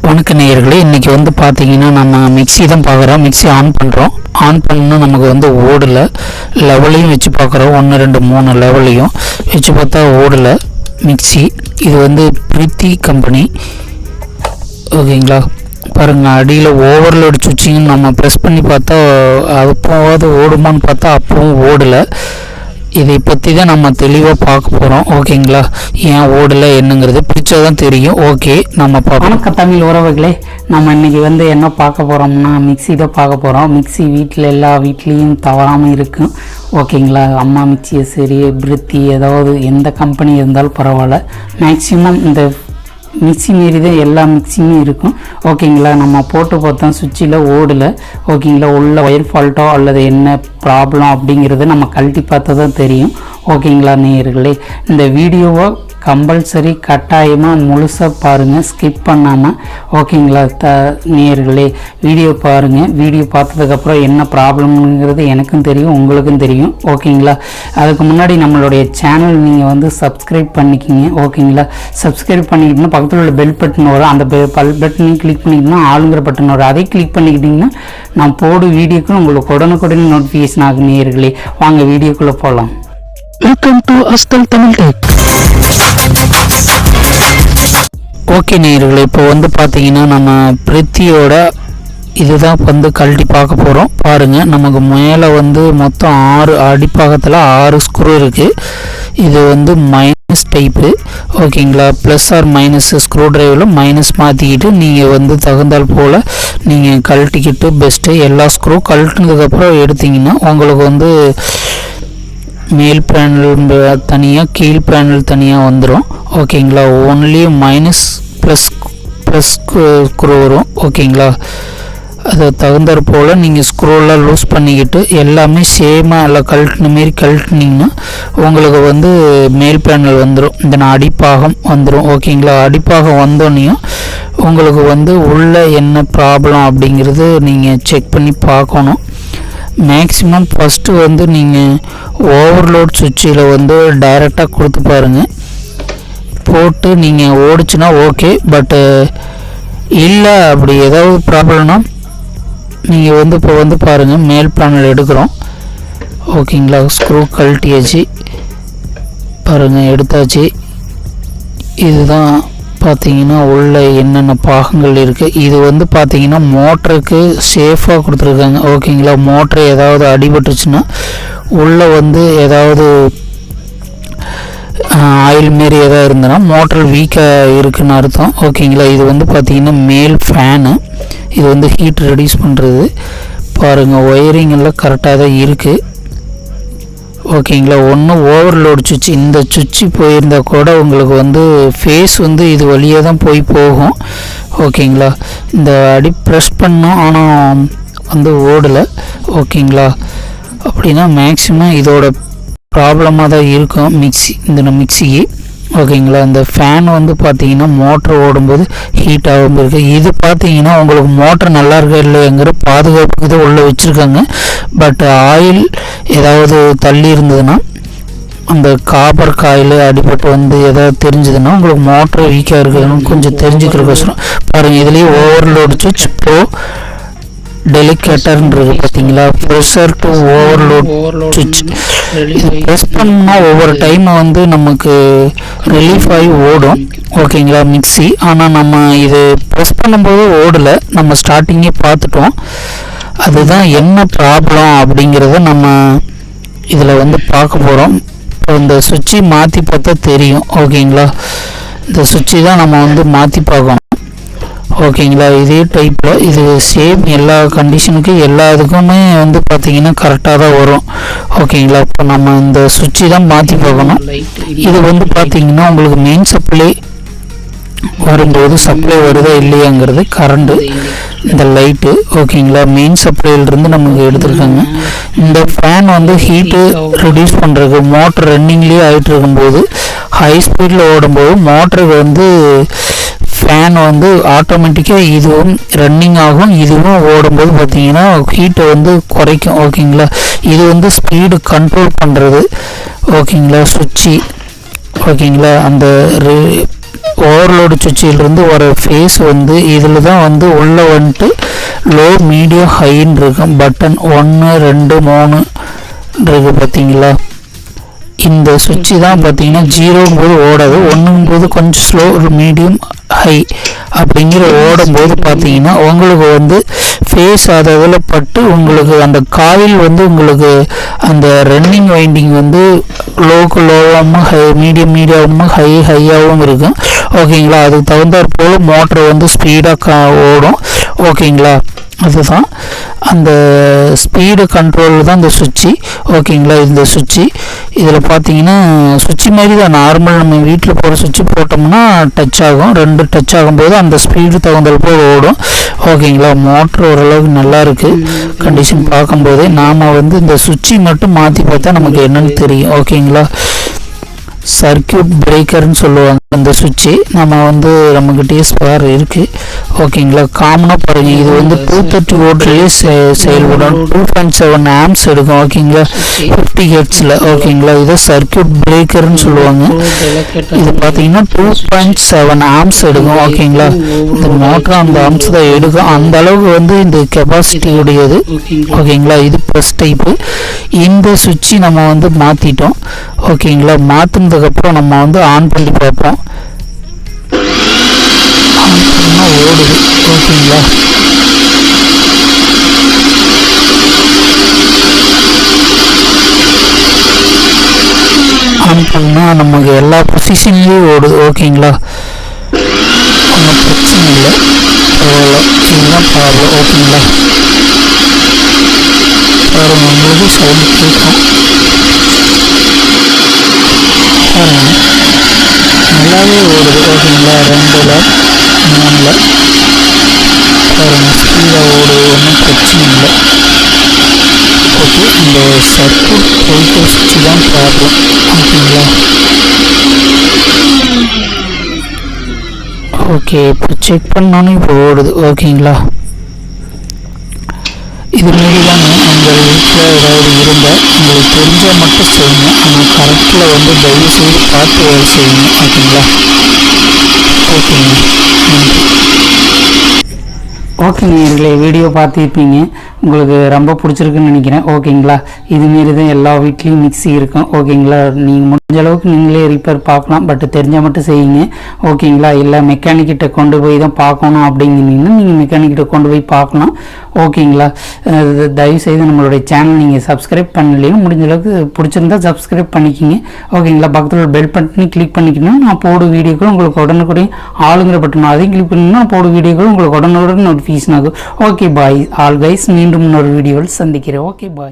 வணக்க நேயர்களே, இன்றைக்கி வந்து பார்த்தீங்கன்னா நம்ம மிக்ஸி தான் பார்க்குறோம். மிக்ஸி ஆன் பண்ணுறோம். ஆன் பண்ணால் நமக்கு வந்து ஓடலை. லெவலையும் வச்சு பார்க்குறோம். 1 2 3 லெவலையும் வச்சு பார்த்தா ஓடலை மிக்ஸி. இது வந்து பிரீத்தி கம்பெனி. ஓகேங்களா, பாருங்கள், அடியில் ஓவர்லோடு சுவிட்சிங் நம்ம ப்ரெஸ் பண்ணி பார்த்தா அப்போவாது ஓடுமான்னு பார்த்தா அப்பவும் ஓடலை. இதை பற்றி தான் நம்ம தெளிவாக பார்க்க போகிறோம். ஓகேங்களா, ஏன் ஓடலை என்னங்கிறது பிடிச்சதான் தெரியும். ஓகே, நம்ம வணக்கம் தமிழ் உறவுகளே, நம்ம இன்றைக்கி வந்து என்ன பார்க்க போகிறோம்னா மிக்ஸி தான் பார்க்க போகிறோம். மிக்ஸி வீட்டில் எல்லா வீட்லேயும் தவறாமல் இருக்கும். ஓகேங்களா, அம்மா மிக்ஸியை சரி, பிரீத்தி, ஏதாவது எந்த கம்பெனி இருந்தாலும் பரவாயில்ல, மேக்ஸிமம் இந்த மிக்ஸி மாரி தான் எல்லா மிக்ஸியுமே இருக்கும். ஓகேங்களா, நம்ம போட்டு பார்த்தோம் சுவிட்சில் ஓடலை. ஓகேங்களா, உள்ள ஒயர் ஃபால்ட்டோ அல்லது என்ன ப்ராப்ளம் அப்படிங்கிறது நம்ம கழட்டி பார்த்தா தான் தெரியும். ஓகேங்களா நேயர்களே, இந்த வீடியோவை கம்பல்சரி கட்டாயமாக முழுசாக பாருங்கள், ஸ்கிப் பண்ணாமல். ஓகேங்களா நேயர்களே, வீடியோ பாருங்கள். வீடியோ பார்த்ததுக்கப்புறம் என்ன ப்ராப்ளம்ங்கிறது எனக்கும் தெரியும், உங்களுக்கும் தெரியும். ஓகேங்களா, அதுக்கு முன்னாடி நம்மளுடைய சேனல் நீங்கள் வந்து சப்ஸ்கிரைப் பண்ணிக்கிங்க. ஓகேங்களா, சப்ஸ்கிரைப் பண்ணிக்கிட்டீங்கன்னா பக்கத்தில் உள்ள பெல் பட்டன் வரும். அந்த பட்டனையும் கிளிக் பண்ணிக்கிட்டீங்கன்னா ஆளுங்கிற பட்டன் வரும். அதை கிளிக் பண்ணிக்கிட்டிங்கன்னா நான் போடும் வீடியோக்கு உங்களுக்கு உடனுக்குடன் நோட்டிஃபிகேஷன் ஆகும். நேயர்களே, வாங்க வீடியோக்குள்ளே போகலாம். வெல்கம் டு அஸ்தல் தமிழ் டெக். ஓகே நேயர்களே, இப்போ வந்து பார்த்தீங்கன்னா நம்ம பிரீத்தியோட இதுதான் வந்து கழட்டி பார்க்க போகிறோம். பாருங்கள், நமக்கு மேலே வந்து மொத்தம் 6 அடிப்பாகத்தில் 6 ஸ்க்ரூ இருக்குது. இது வந்து மைனஸ் டைப்பு. ஓகேங்களா, ப்ளஸ் ஆர் மைனஸ் ஸ்க்ரூ ட்ரைவரில் மைனஸ் மாற்றிக்கிட்டு நீங்கள் வந்து தகுந்தால் போல் நீங்கள் கழட்டிக்கிட்டு பெஸ்ட்டு. எல்லா ஸ்க்ரூ கழட்டினதுக்கப்புறம் எடுத்திங்கன்னா உங்களுக்கு வந்து மேல் பேனல் தனியாக கீழ் பேனல் தனியாக வந்துடும். ஓகேங்களா, ஓன்லி மைனஸ் ப்ளஸ் ஸ்க்ரூ வரும். ஓகேங்களா, அது தகுந்தாற் போல் நீங்கள் ஸ்க்ரூலாம் லூஸ் பண்ணிக்கிட்டு எல்லாமே சேமாக எல்லாம் கழட்டின மாரி கழட்டினீங்கன்னா உங்களுக்கு வந்து மேல் பேனல் வந்துடும். இந்த அடிப்பாகம் வந்துடும். ஓகேங்களா, அடிப்பாகம் வந்தோடனையும் உங்களுக்கு வந்து உள்ள என்ன ப்ராப்ளம் அப்படிங்கிறது நீங்கள் செக் பண்ணி பார்க்கணும். மேக்ஸிமம் ஃபஸ்ட்டு வந்து நீங்கள் ஓவர்லோட் சுவிட்சில் வந்து டைரெக்டாக கொடுத்து பாருங்கள். போட்டு நீங்கள் ஓடிச்சுன்னா ஓகே, பட்டு இல்லை அப்படி ஏதாவது ப்ராப்ளம்னா நீங்கள் வந்து இப்போ வந்து பாருங்கள், மேல் பேனல் எடுக்கிறோம். ஓகேங்களா, ஸ்க்ரூ கழட்டியாச்சு. பாருங்கள், எடுத்தாச்சு. இதுதான் பார்த்தீங்கன்னா உள்ள என்னென்ன பாகங்கள் இருக்குது. இது வந்து பார்த்தீங்கன்னா மோட்டருக்கு சேஃபாக கொடுத்துருக்காங்க. ஓகேங்களா, மோட்டர் ஏதாவது அடிபட்டுச்சுன்னா உள்ளே வந்து ஏதாவது ஆயில் மாரி ஏதாவது இருந்ததுன்னா மோட்டர் வீக்காக இருக்குதுன்னு அர்த்தம். ஓகேங்களா, இது வந்து பார்த்தீங்கன்னா மேல் ஃபேனு. இது வந்து ஹீட் ரெடியூஸ் பண்ணுறது. பாருங்கள், ஒயரிங் எல்லாம் கரெக்டாக தான் இருக்குது. ஓகேங்களா, ஒன்று ஓவர்லோடு சுவிட்ச், இந்த சுவிட்சு போயிருந்தால் கூட உங்களுக்கு வந்து ஃபேஸ் வந்து இது வழியாக தான் போகும். ஓகேங்களா, இந்த அடி ப்ரெஸ் பண்ணோம் ஆனால் வந்து ஓடலை. ஓகேங்களா, அப்படின்னா மேக்ஸிமம் இதோட ப்ராப்ளமாக தான் இருக்கும் இந்த மிக்ஸிக்கு. ஓகேங்களா, இந்த ஃபேன் வந்து பார்த்தீங்கன்னா மோட்ரு ஓடும்போது ஹீட் ஆகும் இருக்குது. இது பார்த்தீங்கன்னா உங்களுக்கு மோட்ரு நல்லா இருக்கா இல்லைங்கிற பாதுகாப்புக்கு தான் உள்ளே வச்சுருக்காங்க. பட் ஆயில் ஏதாவது தள்ளி இருந்ததுன்னா, அந்த காப்பர் காயில் அடிபட்டு வந்து ஏதாவது தெரிஞ்சதுன்னா உங்களுக்கு மோட்ரு வீக்காக இருக்குதுன்னு கொஞ்சம் தெரிஞ்சுக்கிறக்கோசரம் பாருங்கள். இதுலேயே ஓவர்லோடு சுவிட்ச் ப்ரோ டெலிகேட்டர்ன்றது பார்த்தீங்களா, ப்ரெஷர் டு ஓவர்லோட் சுவிட்ச். இது ப்ரெஸ் பண்ணால் ஒவ்வொரு டைம் வந்து நமக்கு ரிலீஃப் ஆகி ஓடும். ஓகேங்களா மிக்ஸி, ஆனால் நம்ம இது ப்ரெஸ் பண்ணும்போது ஓடலை. நம்ம ஸ்டார்டிங்கே பார்த்துட்டோம். அதுதான் என்ன ப்ராப்ளம் அப்படிங்கிறத நம்ம இதில் வந்து பார்க்க போகிறோம். இப்போ இந்த சுவிட்சை மாற்றி பார்த்தா தெரியும். ஓகேங்களா, இந்த சுவிட்சை தான் நம்ம வந்து மாற்றி பார்க்கணும். ஓகேங்களா, இதே டைப்பில் இது சேம் எல்லா கண்டிஷனுக்கு எல்லா இதுக்குமே வந்து பார்த்திங்கன்னா கரெக்டாக தான் வரும். ஓகேங்களா, இப்போ நம்ம இந்த சுவிட்சை தான் மாற்றி பார்க்கணும். இது வந்து பார்த்திங்கன்னா உங்களுக்கு மெயின் சப்ளை வரும்போது சப்ளை வருதா இல்லையாங்கிறது கரண்ட்டு, இந்த லைட்டு. ஓகேங்களா, மெயின் சப்ளையிலிருந்து நமக்கு எடுத்துருக்காங்க. இந்த ஃபேன் வந்து ஹீட்டு ரெடியூஸ் பண்ணுறதுக்கு மோட்டர் ரன்னிங்லேயே ஆகிட்டு இருக்கும்போது ஹை ஸ்பீடில் ஓடும்போது மோட்டருக்கு வந்து ஃபேன் வந்து ஆட்டோமேட்டிக்காக இதுவும் ரன்னிங் ஆகும். இதுவும் ஓடும்போது பார்த்தீங்கன்னா ஹீட்டை வந்து குறைக்கும். ஓகேங்களா, இது வந்து ஸ்பீடு கண்ட்ரோல் பண்ணுறது. ஓகேங்களா, சுவிட்சு. ஓகேங்களா, அந்த ஓவர்லோடு சுவிட்சிலிருந்து வர ஃபேஸ் வந்து இதில் தான் வந்து உள்ளே வந்துட்டு லோ மீடியம் ஹைன்னு இருக்கும். பட்டன் 1 2 3 இருக்குது பார்த்தீங்களா. இந்த சுவிட்சு தான் பார்த்தீங்கன்னா 0ங்கும்போது ஓடாது, 1ங்கும்போது கொஞ்சம் ஸ்லோ மீடியம் ஹை அப்படிங்கிற ஓடும்போது பார்த்தீங்கன்னா உங்களுக்கு வந்து ஃபேஸ் அதில் பட்டு உங்களுக்கு அந்த காயில் வந்து உங்களுக்கு அந்த ரன்னிங் வைண்டிங் வந்து லோக்கு லோவாகவும் மீடியமாகவும் ஹையாகவும் இருக்கும். ஓகேங்களா. அதுக்கு தகுந்தாற் போல் மோட்டர் வந்து ஸ்பீடாக ஓடும். ஓகேங்களா. அதுதான் அந்த ஸ்பீடு கண்ட்ரோல் தான் இந்த சுவிட்சு. ஓகேங்களா. இந்த சுவிட்சு இதில் பார்த்தீங்கன்னா சுவிட்சு மாதிரி தான் நார்மல் நம்ம வீட்டில் போகிற சுவிட்சு போட்டோம்னா டச் ஆகும். 2 டச் ஆகும்போது அந்த ஸ்பீடு தகுந்தால் போல் ஓடும். ஓகேங்களா. மோட்ரு ஓரளவுக்கு நல்லா இருக்குது கண்டிஷன் பார்க்கும்போதே. நாம் வந்து இந்த சுவிட்சை மட்டும் மாற்றி பார்த்தா நமக்கு என்னன்னு தெரியும். ஓகேங்களா. சர்க்கியூட் பிரேக்கர்னு சொல்லுவாங்க அந்த சுவிட்சு. நம்ம வந்து நம்மக்கிட்டே ஸ்பேர் இருக்குது. ஓகேங்களா. காமனாக பாருங்கள், இது வந்து 230 வோல்ட்லேயே செயல்படும். 2.7 ஆம்ஸ் எடுக்கும். ஓகேங்களா. 50 ஹெர்ட்ஸில். ஓகேங்களா. இதை சர்க்கியூட் பிரேக்கர்னு சொல்லுவாங்க. இது பார்த்தீங்கன்னா 2.7 ஆம்ஸ் எடுக்கும். ஓகேங்களா. இந்த மோட்டர் அந்த ஆம்ஸ் தான் எடுக்கும். அந்த அளவுக்கு வந்து இந்த கெப்பாசிட்டி உடையது. ஓகேங்களா. இது ப்ளஸ் டைப்பு. இந்த சுவிட்சு நம்ம வந்து மாற்றிட்டோம். ஓகேங்களா. மாற்றினதுக்கப்புறம் நம்ம வந்து ஆன் பண்ணி பார்ப்போம். ஆன் பண்ணால் ஓடுது. ஓகேங்களா. ஆன் பண்ணால் நமக்கு எல்லா பொசிஷன்லேயும் ஓடுது. ஓகேங்களா. ஒன்றும் பிரச்சனை இல்லை. பரவாயில்ல. இதுதான் ப்ராப்ளம். ஓகேங்களா. பாருங்கள், உங்களுக்கு சவுண்டு கேட்கும். பாருங்கள், நல்லாவே ஓடுது. ஓகேங்களா. 2ல் 3ல் பாருங்கள் ஸ்பீடாக ஓடுது. ஒன்றும் பிரச்சனை இல்லை. ஓகே. இந்த சர்க்கியூட் பிரேக்கர் சுவிட்சு தான் ப்ராப்ளம். ஓகேங்களா. ஓகே. இப்போ செக் பண்ணோன்னே இப்போ ஓடுது. ஓகேங்களா. இதுமாரி தாங்க உங்கள் வீட்டில் ஏதாவது இருந்தால் உங்களுக்கு தெரிஞ்சால் மட்டும் செய்யுங்க. ஆனால் கரெக்டில் வந்து தயவு செய்து பார்த்து வேலை செய்யுங்க. ஓகேங்களா. ஓகேங்க. நன்றி. ஓகே நேயர்களே, வீடியோ பார்த்துருப்பீங்க, உங்களுக்கு ரொம்ப பிடிச்சிருக்குன்னு நினைக்கிறேன். ஓகேங்களா. இதுமாரி தான் எல்லா வீட்லேயும் மிக்ஸி இருக்கும். ஓகேங்களா. நீங்கள் முடிஞ்ச அளவுக்கு நீங்களே ரிப்பேர் பார்க்கலாம், பட் தெரிஞ்சால் மட்டும் செய்யுங்க. ஓகேங்களா. இல்லை மெக்கானிக்கிட்ட கொண்டு போய் தான் பார்க்கணும் அப்படிங்கிறீங்கன்னா நீங்கள் மெக்கானிக்கிட்ட கொண்டு போய் பார்க்கலாம். ஓகேங்களா. தயவுசெய்து நம்மளுடைய சேனல் நீங்கள் சப்ஸ்கிரைப் பண்ணலையும் முடிஞ்ச அளவுக்கு பிடிச்சிருந்தா சப்ஸ்கிரைப் பண்ணிக்கிங்க. ஓகேங்களா. பக்கத்தில் பெல் பட்டனை கிளிக் பண்ணிக்கணும். நான் போடு வீடியோக்கள் உங்களுக்கு உடனுக்குடன் ஆளுங்கிற பட்டன் அதையும் கிளிக் பண்ணிங்கன்னா நான் போடு வீடியோக்கள் உங்களுக்கு உடனுக்குடன் நோட்டிஃபிகேஷன் ஆகும். Okay bye all guys. மீண்டும் இன்னொரு வீடியோவில் சந்திக்கிறேன். Okay bye.